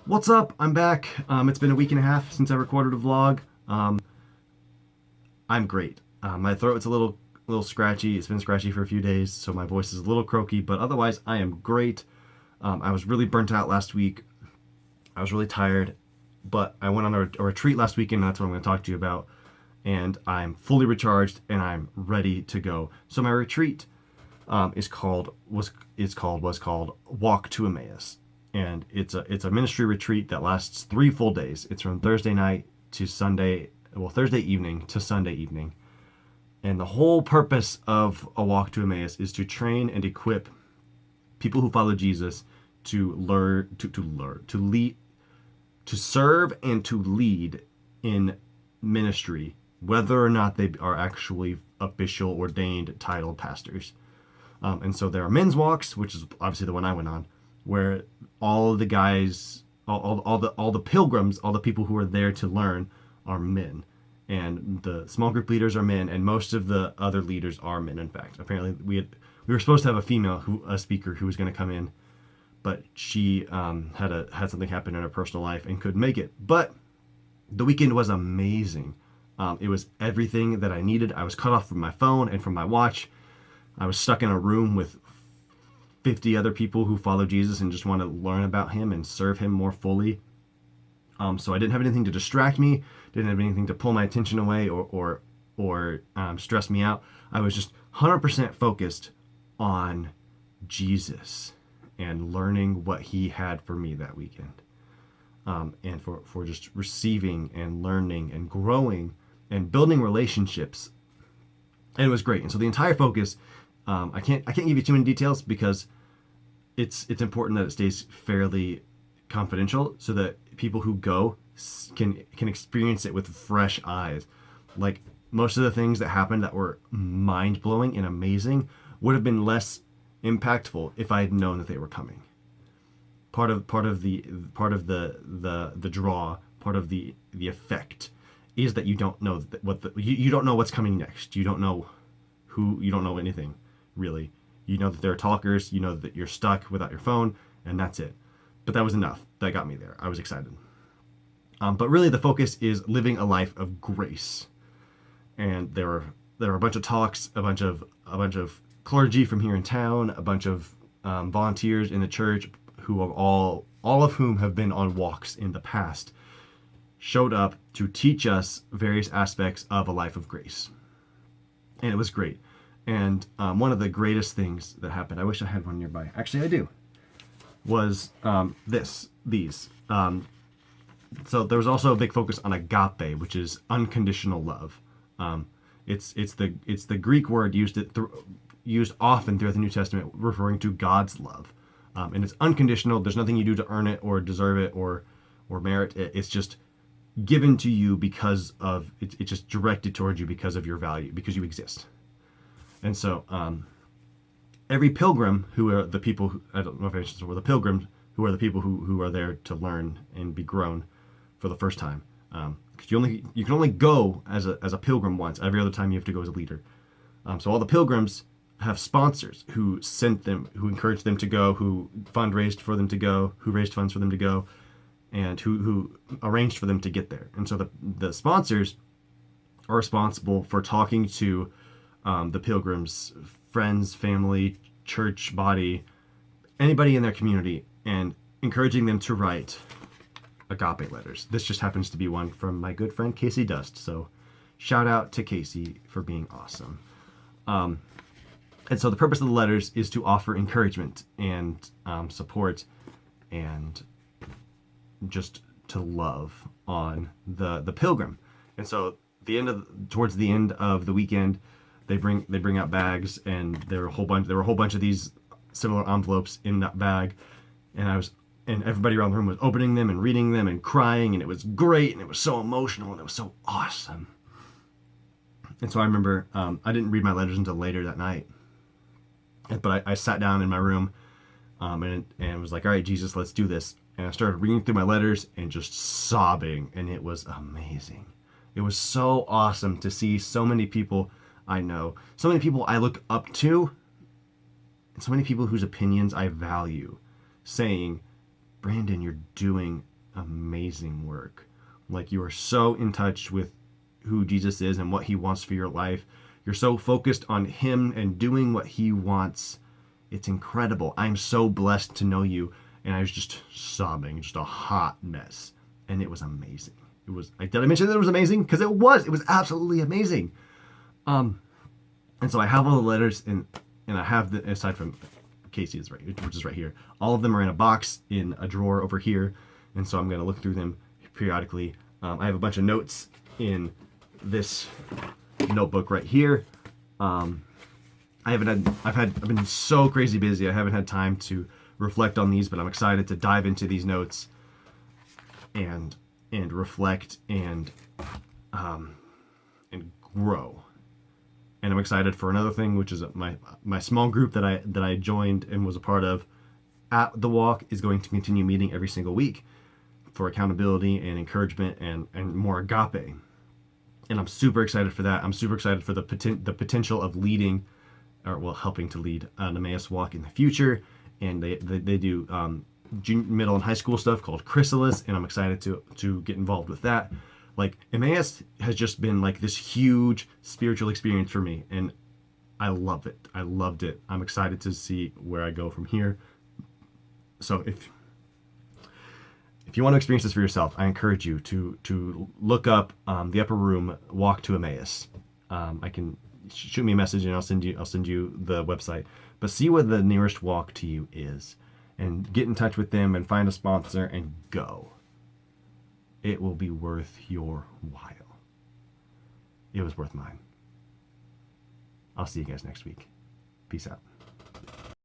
What's up? I'm back. It's been a week and a half since I recorded a vlog. I'm great. My throat's a little scratchy. It's been scratchy for a few days, so my voice is a little croaky. But otherwise, I am great. I was really burnt out last week. I was really tired, but I went on a retreat last weekend. And that's what I'm going to talk to you about. And I'm fully recharged and I'm ready to go. So my retreat was called Walk to Emmaus, and it's a ministry retreat that lasts 3 full days. It's from Thursday night to Thursday evening to Sunday evening, and the whole purpose of a Walk to Emmaus is to train and equip people who follow Jesus to lead, to serve and to lead in ministry, whether or not they are actually official, ordained, titled pastors. And so there are men's walks, which is obviously the one I went on, where all of the guys, all the pilgrims, all the people who are there to learn are men, and the small group leaders are men, and most of the other leaders are men. In fact, apparently we were supposed to have a speaker who was going to come in, but she had something happen in her personal life and couldn't make it. But the weekend was amazing. It was everything that I needed. I was cut off from my phone and from my watch. I was stuck in a room with 50 other people who follow Jesus and just want to learn about him and serve him more fully. So I didn't have anything to distract me, didn't have anything to pull my attention away or stress me out. I was just 100% focused on Jesus and learning what he had for me that weekend. And for just receiving and learning and growing and building relationships. And it was great. And so the entire focus, I can't give you too many details because it's important that it stays fairly confidential so that people who go can experience it with fresh eyes. Like, most of the things that happened that were mind blowing and amazing would have been less impactful if I had known that they were coming. Part of the draw, part of the effect is that you don't know you don't know what's coming next. You don't know anything really. You know that there are talkers, you know that you're stuck without your phone, and that's it. But that was enough. That got me there. I was excited. But really the focus is living a life of grace. And there were a bunch of talks, a bunch of clergy from here in town, a bunch of volunteers in the church who have all of whom have been on walks in the past, showed up to teach us various aspects of a life of grace. And it was great. And one of the greatest things that happened, I wish I had one nearby. Actually, I do. Was these. So there was also a big focus on agape, which is unconditional love. It's the Greek word used often throughout the New Testament, referring to God's love. And it's unconditional. There's nothing you do to earn it or deserve it or merit it. It's just given to you because of it's just directed towards you because of your value, because you exist. And so every pilgrim, who are the people who, I don't know if I mentioned this before, the pilgrims who are the people who are there to learn and be grown for the first time. Because you can only go as a pilgrim once. Every other time you have to go as a leader. So all the pilgrims have sponsors who sent them, who encouraged them to go, who fundraised for them to go, who raised funds for them to go, and who arranged for them to get there. And so the sponsors are responsible for talking to the pilgrims, friends, family, church body, anybody in their community, and encouraging them to write agape letters. This just happens to be one from my good friend Casey Dust. So shout out to Casey for being awesome. And so the purpose of the letters is to offer encouragement and support and just to love on the pilgrim. And so towards the end of the weekend, they bring out bags, and there were a whole bunch of these similar envelopes in that bag, and everybody around the room was opening them and reading them and crying, and it was great, and it was so emotional, and it was so awesome. And so I remember I didn't read my letters until later that night, but I sat down in my room and was like, all right, Jesus, let's do this. And I started reading through my letters and just sobbing, and it was amazing. It was so awesome to see so many people I know, so many people I look up to, and so many people whose opinions I value, saying, Brandon, you're doing amazing work. Like, you are so in touch with who Jesus is and what he wants for your life. You're so focused on him and doing what he wants. It's incredible. I'm so blessed to know you. And I was just sobbing, just a hot mess. And it was amazing. It was, did I mention that it was amazing? Because it was absolutely amazing. And so I have all the letters, and I have the, aside from Casey's, right, which is right here, all of them are in a box in a drawer over here. And so I'm going to look through them periodically. I have a bunch of notes in this notebook right here. I've been so crazy busy. I haven't had time to reflect on these, but I'm excited to dive into these notes and reflect and grow. And I'm excited for another thing, which is my small group that I joined and was a part of at the walk is going to continue meeting every single week for accountability and encouragement and more agape. And I'm super excited for that. I'm super excited for the potential of leading, or well, helping to lead an Emmaus walk in the future. And they do junior, middle, and high school stuff called Chrysalis, and I'm excited to get involved with that. Like, Emmaus has just been like this huge spiritual experience for me, and I love it. I loved it. I'm excited to see where I go from here. So if you want to experience this for yourself, I encourage you to look up the Upper Room Walk to Emmaus. I can shoot me a message and I'll send you the website. But see what the nearest walk to you is, and get in touch with them and find a sponsor and go. It will be worth your while. It was worth mine. I'll see you guys next week. Peace out.